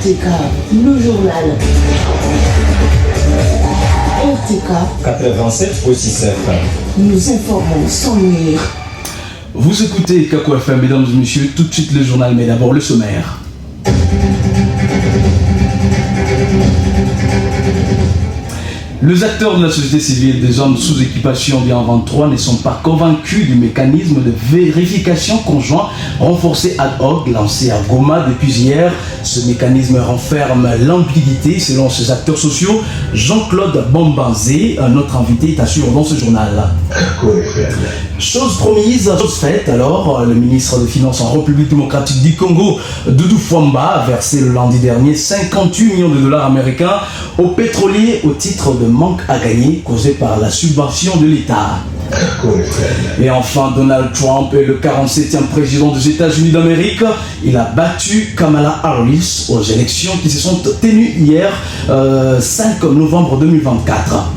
RTK, le journal. RTK 87.6 FM. Nous informons sans nuire. Vous écoutez Kakou FM, mesdames et messieurs, tout de suite le journal, mais d'abord le sommaire. Les acteurs de la société civile des hommes sous équipation bien 23 ne sont pas convaincus du mécanisme de vérification conjoint renforcé ad hoc lancé à Goma depuis hier. Ce mécanisme renferme l'ambiguïté selon ces acteurs sociaux. Jean-Claude Bambanzé, notre invité, est assuré dans ce journal. Chose promise, chose faite. Alors, le ministre des Finances en République démocratique du Congo, Doudou Fwamba, a versé le lundi dernier 58 millions de dollars américains aux pétroliers au titre de manque à gagner causé par la subvention de l'État. Et enfin, Donald Trump est le 47e président des États-Unis d'Amérique. Il a battu Kamala Harris aux élections qui se sont tenues hier, 5 novembre 2024.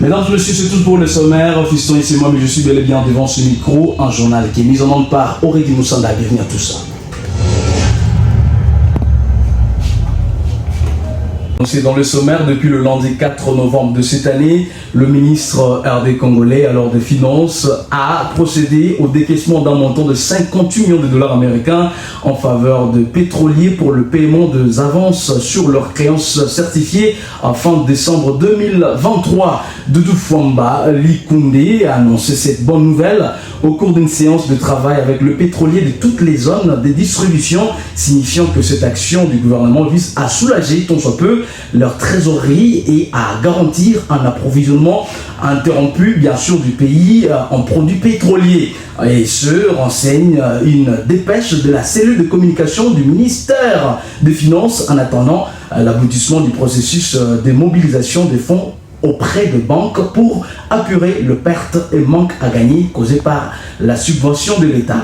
Mesdames et messieurs, c'est tout pour le sommaire. Fiston et c'est moi, mais je suis bel et bien devant ce micro. Un journal qui est mis en onde par Aurélie Moussanda. Bienvenue à tous. C'est dans le sommaire, depuis le lundi 4 novembre de cette année, le ministre RD congolais, alors des Finances, a procédé au décaissement d'un montant de 58 millions de dollars américains en faveur de pétroliers pour le paiement des avances sur leurs créances certifiées en fin décembre 2023. Doudou Fwamba Likunde a annoncé cette bonne nouvelle au cours d'une séance de travail avec le pétrolier de toutes les zones de distribution, signifiant que cette action du gouvernement vise à soulager tant soit peu leur trésorerie et à garantir un approvisionnement interrompu, bien sûr, du pays en produits pétroliers. Et ce, renseigne une dépêche de la cellule de communication du ministère des Finances en attendant l'aboutissement du processus de mobilisation des fonds auprès de banques pour apurer le perte et manque à gagner causé par la subvention de l'État.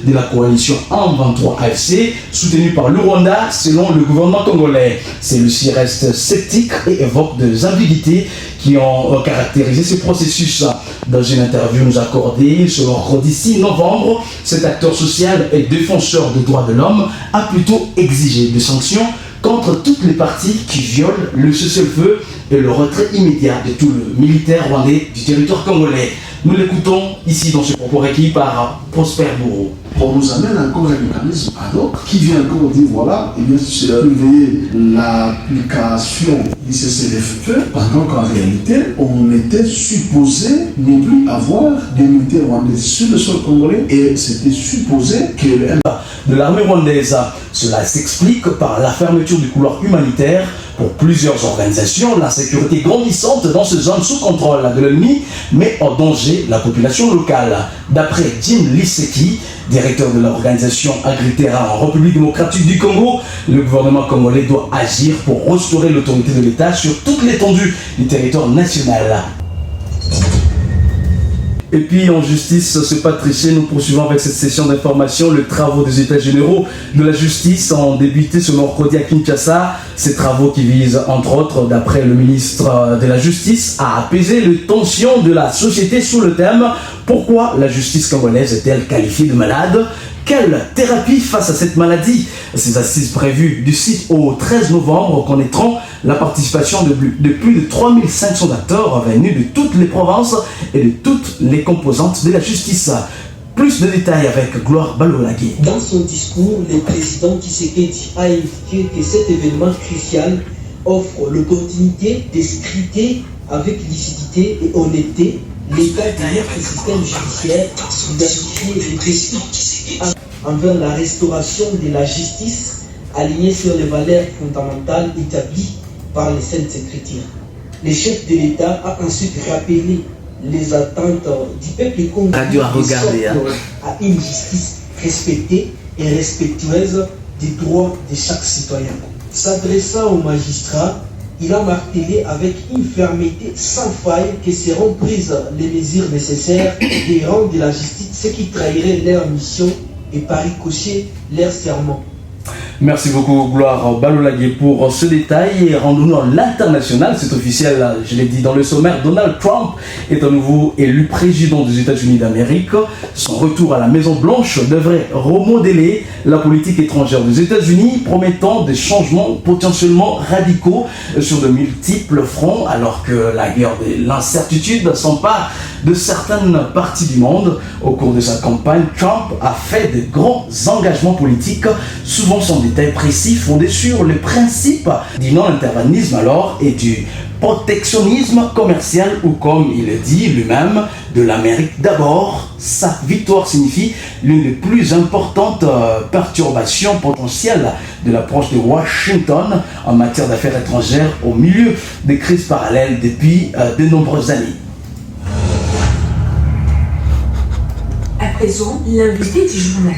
De la coalition M23 AFC, soutenue par le Rwanda, selon le gouvernement congolais. Celui-ci reste sceptique et évoque des ambiguïtés qui ont caractérisé ce processus. Dans une interview nous accordée ce mercredi 6 novembre, cet acteur social et défenseur des droits de l'homme a plutôt exigé des sanctions contre toutes les parties qui violent le cessez-le-feu et le retrait immédiat de tout le militaire rwandais du territoire congolais. Nous l'écoutons ici dans ce propos recueilli par Prosper Bourreau. On nous amène encore un mécanisme ad hoc qui vient encore dire voilà, et bien c'est surveiller l'application du cessez-le-feu, pendant qu'en réalité on était supposé ne plus avoir des militaires rwandais sur le sol congolais et c'était supposé que de l'armée rwandaise. Cela s'explique par la fermeture du couloir humanitaire pour plusieurs organisations, la sécurité grandissante dans ces zones sous contrôle de l'ennemi met en danger la population locale. D'après Jim Liseki, directeur de l'organisation Agriterra en République démocratique du Congo, le gouvernement congolais doit agir pour restaurer l'autorité de l'État sur toute l'étendue du territoire national. Et puis en justice, c'est pas tricher, nous poursuivons avec cette session d'information. Les travaux des états généraux de la justice ont débuté ce mercredi à Kinshasa. Ces travaux qui visent, entre autres, d'après le ministre de la Justice, à apaiser les tensions de la société sous le thème « Pourquoi la justice congolaise est-elle qualifiée de malade ? Quelle thérapie face à cette maladie ?» Ces assises prévues du 6 au 13 novembre connaîtront la participation de plus de 3500 acteurs venus de toutes les provinces et de toutes les composantes de la justice. Plus de détails avec Gloire Balolagui. Dans son discours, le président Tshisekedi a indiqué que cet événement crucial offre l'opportunité de scruter avec lucidité et honnêteté l'état de notre système judiciaire, d'identifier les défis envers la restauration de la justice alignée sur les valeurs fondamentales établies par les Saintes Écritures. Le chef de l'État a ensuite rappelé les attentes du peuple congolais à une justice respectée et respectueuse des droits de chaque citoyen. S'adressant aux magistrats, il a martelé avec une fermeté sans faille que seront prises les mesures nécessaires et rendre de la justice ce qui trahirait leur mission et par ricochet leur serment. Merci beaucoup, Gloire Balolagé, pour ce détail. Et rendons-nous à l'international, c'est officiel, je l'ai dit dans le sommaire, Donald Trump est à nouveau élu président des États-Unis d'Amérique. Son retour à la Maison-Blanche devrait remodeler la politique étrangère des États-Unis, promettant des changements potentiellement radicaux sur de multiples fronts, alors que la guerre de l'incertitude s'empare de certaines parties du monde. Au cours de sa campagne, Trump a fait de grands engagements politiques, souvent sans détails précis, fondés sur les principes du non-interventionnisme alors et du protectionnisme commercial, ou comme il le dit lui-même, de l'Amérique d'abord. Sa victoire signifie l'une des plus importantes perturbations potentielles de l'approche de Washington en matière d'affaires étrangères au milieu des crises parallèles depuis de nombreuses années. À présent, l'invité du journal.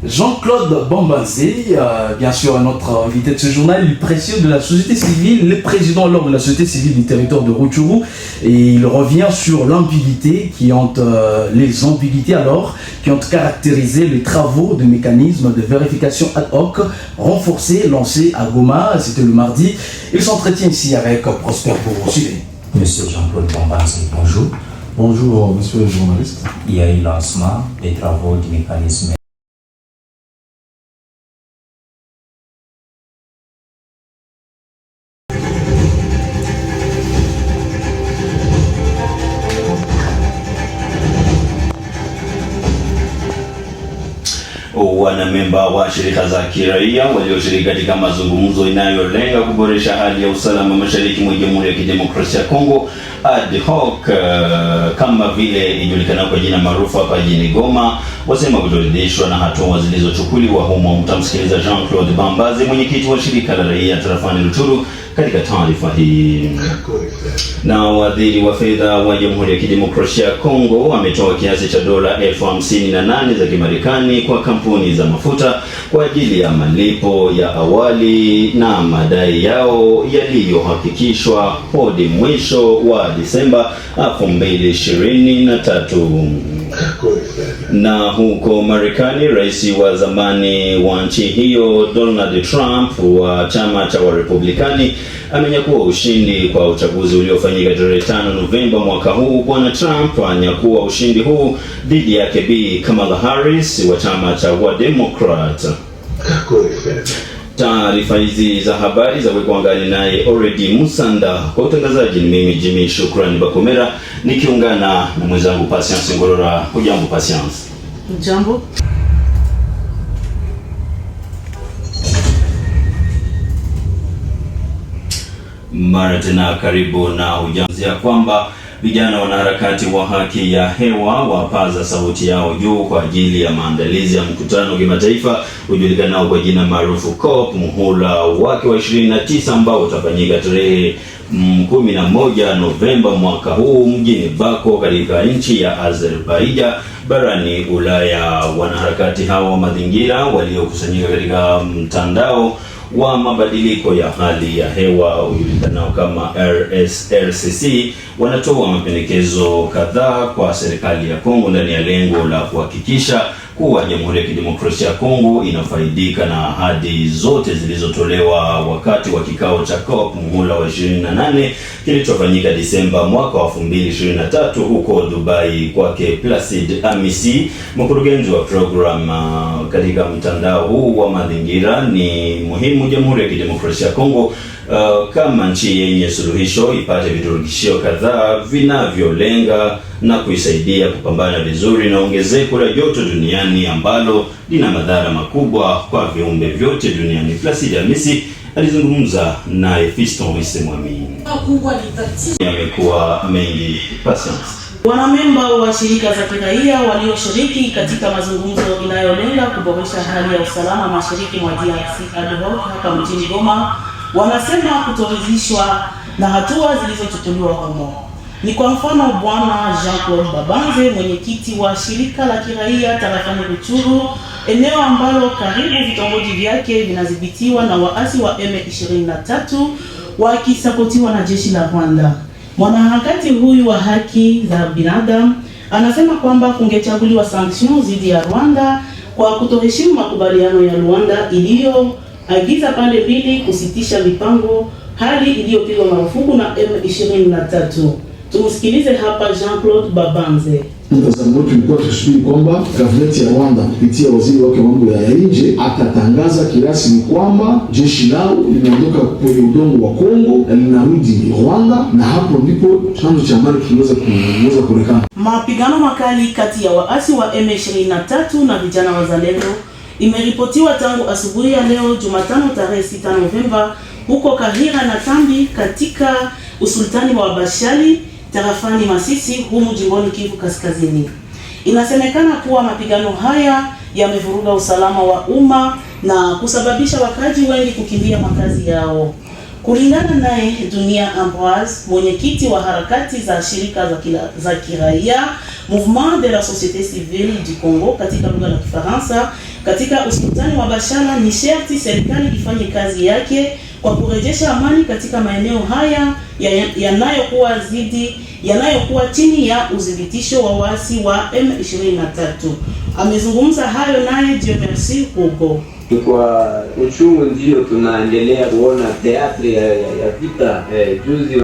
Jean-Claude Bambanzé, bien sûr notre invité de ce journal, il précise de la société civile, le président alors de la société civile du territoire de Rutshuru, et il revient sur l'ambiguïté les ambiguïtés alors qui ont caractérisé les travaux de mécanismes de vérification ad hoc renforcés lancés à Goma, c'était le mardi. Il s'entretient ici avec Prosper Bourreau. Monsieur Jean-Claude Bambanzé, bonjour. Bonjour, monsieur le journaliste. Il y a eu lancement des travaux du mécanisme. Wanamemba wa shirika za kiraia walioshiriki katika mazungumzo inayolenga kuboresha hali ya usalama mashariki mwa Jamhuri ya Kidemokrasia ya Kongo ad hoc, kama vile ijulikana kwa jina maarufu hapa jijini Goma, wasema kutoridhishwa na hatua zilizochukuliwa humo. Mtamsikiliza Jean-Claude Bambanzé, mwenyekiti wa shirika la raia tarafani Rutshuru, katika taarifa hii. Na waziri wa fedha wa Jamhuri ya Kidemokrasia ya Kongo ametoa kiasi cha dola 58,000 za Kimarekani kwa kampuni za mafuta kwa ajili ya malipo ya awali na madai yao yaliyohakikishwa hadi mwisho wa Disemba 2023. Na huko Marekani, rais wa zamani wa nchi hiyo Donald Trump wa chama cha Warepublikani amenyakua ushindi kwa uchaguzi uliofanyika tarehe 5 Novemba mwaka huu. Bwana Trump anyakua ushindi huu dhidi yake Bi Kamala Harris wa chama cha Wademokrat. Taarifa hizi za habari za wekwa angani naye Already Musanda. Kwa utangazaji ni mimi Jimmy Shukrani Bakomera nikiungana na mwenzangu Patience Ngorora. Hujambo Patience? Jambo. Mara tena karibu na ujanzia kwamba vijana wanaharakati wa haki ya hewa wapaza sauti yao juu kwa ajili ya maandalizi ya mkutano wa kimataifa ujulikanao kwa jina maarufu COP muhula wake wa 29 ambao utafanyika tarehe 11 Novemba mwaka huu mjini Baku katika nchi ya Azerbaijan barani Ulaya. Wanaharakati hao wa mazingira waliokusanyika katika mtandao wa mabadiliko ya hali ya hewa ujulikanao kama RSRCC wanatoa mapendekezo kadhaa kwa serikali ya Kongo ndani ya lengo la kuhakikisha kuwa Jamhuri ya Kidemokrasia ya Kongo inafaidika na ahadi zote zilizotolewa wakati wa kikao cha COP muhula wa 28 kilichofanyika Disemba mwaka wa 2023 huko Dubai. Kwake Placide Amisi, mkurugenzi wa program katika mtandao huu wa mazingira, ni muhimu Jamhuri ya Kidemokrasia ya Kongo kama nchi yenye suluhisho ipate viturukishio kadhaa vinavyolenga na kuisaidia kupambana vizuri na ongezeko la joto duniani ambalo lina madhara makubwa kwa viumbe vyote duniani. Placide Amisi alizungumza na Fiston Isemwami. Yamekuwa mengi Patience. Wanamemba wa shirika za kiraia walioshiriki katika mazungumzo inayolenga kuboresha hali ya usalama mashariki mwa DRC ad hoc hapa mjini Goma wanasema kutoridhishwa na hatua zilizochukuliwa humo. Ni kwa mfano Bwana Jean-Claude Bambanzé, mwenyekiti wa shirika la kiraia tarafani Rutshuru, eneo ambalo karibu vitongoji vyake vinadhibitiwa na waasi wa M23 wakisapotiwa na jeshi la Rwanda. Mwanaharakati huyu wa haki za binadamu anasema kwamba kungechaguliwa sanctions dhidi ya Rwanda kwa kutoheshimu makubaliano ya Luanda iliyoagiza pande mbili kusitisha mipango, hali iliyopigwa marufuku na M23. Tumsikilize hapa Jean-Claude Babanze. Mtazamo wetu ulikuwa tusubiri kwamba gavumenti ya Rwanda kupitia waziri wake mambo ya nje atatangaza kirasmi kwamba jeshi lao linaondoka kwenye udongo wa Kongo na linarudi Rwanda, na hapo ndipo chanzo cha amani kinaweza kuonekana. Mapigano makali kati ya waasi wa M23 na vijana wazalendo imeripotiwa tangu asubuhi ya leo Jumatano tarehe 6 Novemba huko Kahira na Tambi katika usultani wa Bashali tarafani Masisi humu jimboni Kivu Kaskazini. Inasemekana kuwa mapigano haya yamevuruga usalama wa umma na kusababisha wakazi wengi kukimbia makazi yao. Kulingana naye Dunia Ambroise, mwenyekiti wa harakati za shirika za kiraia Mouvement de la Société Civile du Congo katika lugha ya Kifaransa, katika usultani wa Bashala ni sharti serikali ifanye kazi yake kwa kurejesha amani katika maeneo haya yanayokuwa chini ya udhibitisho wa waasi wa M23. Amezungumza hayo naye Dieu Merci Hugo. Kwa uchungu ndio tunaendelea kuona teatri ya vita juzi